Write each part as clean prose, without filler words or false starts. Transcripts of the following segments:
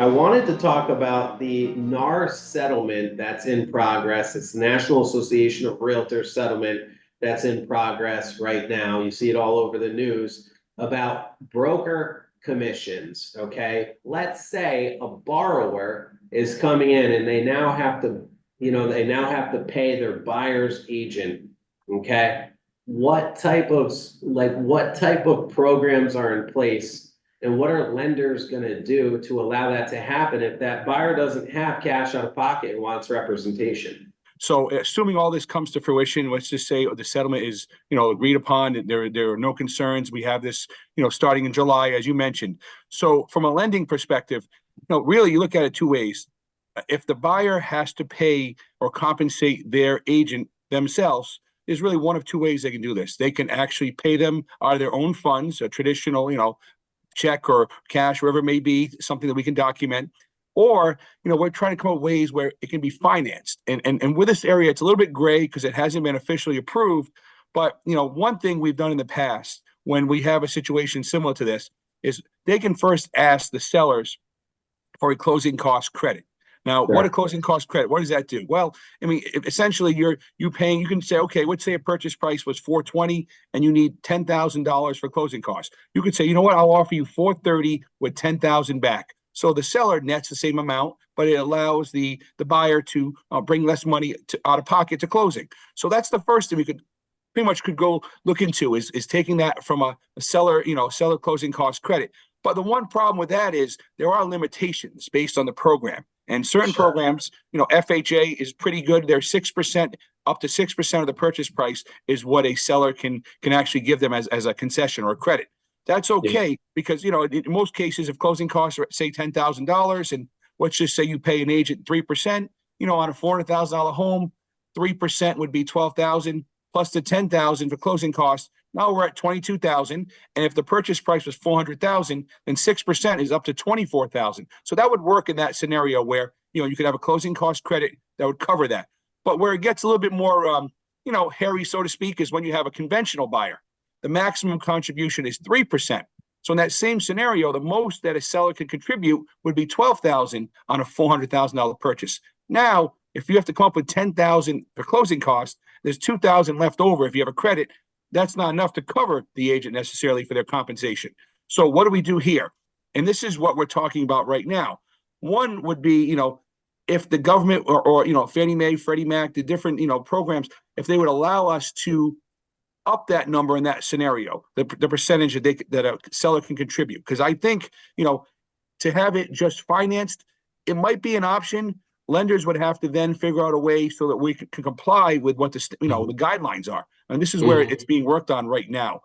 I wanted to talk about the NAR settlement that's in progress. It's the National Association of Realtors settlement that's in progress right now. You see it all over the news about broker commissions. Okay. Let's say a borrower is coming in and they now have to, pay their buyer's agent. Okay. What type of programs are in place? And what are lenders going to do to allow that to happen if that buyer doesn't have cash out of pocket and wants representation? So assuming all this comes to fruition, let's just say the settlement is, agreed upon, and there are no concerns. We have this, starting in July, as you mentioned. So from a lending perspective, really you look at it two ways. If the buyer has to pay or compensate their agent themselves, there's really one of two ways they can do this. They can actually pay them out of their own funds, a traditional, check or cash, wherever it may be, something that we can document. Or, we're trying to come up with ways where it can be financed. And with this area, it's a little bit gray because it hasn't been officially approved. But, one thing we've done in the past when we have a situation similar to this is they can first ask the sellers for a closing cost credit. Now, Sure. What a closing cost credit, what does that do? Well, essentially you paying, you can say, okay, let's say a purchase price was $420 and you need $10,000 for closing costs. You could say, you know what, I'll offer you $430 with $10,000 back. So the seller nets the same amount, but it allows the buyer to bring less money out of pocket to closing. So that's the first thing we could pretty much go look into is taking that from a seller, seller closing cost credit. But the one problem with that is there are limitations based on the program. And certain Sure. programs, FHA is pretty good. They're 6%, up to 6% of the purchase price is what a seller can actually give them as a concession or a credit. That's okay because, in most cases, if closing costs are, say, $10,000, and let's just say you pay an agent 3%, on a $400,000 home, 3% would be $12,000 plus the $10,000 for closing costs. Now we're at $22,000, and if the purchase price was $400,000, then 6% is up to $24,000. So that would work in that scenario where you could have a closing cost credit that would cover that. But where it gets a little bit more, hairy, so to speak, is when you have a conventional buyer. The maximum contribution is 3%. So in that same scenario, the most that a seller could contribute would be $12,000 on a $400,000 purchase. Now, if you have to come up with $10,000 for closing costs, there's $2,000 left over if you have a credit. That's not enough to cover the agent necessarily for their compensation. So what do we do here? And this is what we're talking about right now. One would be, if the government or Fannie Mae, Freddie Mac, the different, programs, if they would allow us to up that number in that scenario, the percentage that a seller can contribute. Because I think, to have it just financed, it might be an option. Lenders would have to then figure out a way so that we can comply with what the guidelines are. And this is where it's being worked on right now.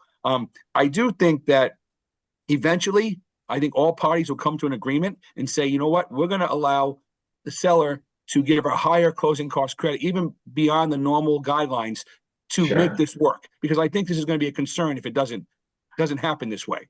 I do think that eventually, I think all parties will come to an agreement and say, you know what, we're going to allow the seller to give a higher closing cost credit, even beyond the normal guidelines, to make this work. Because I think this is going to be a concern if it doesn't happen this way.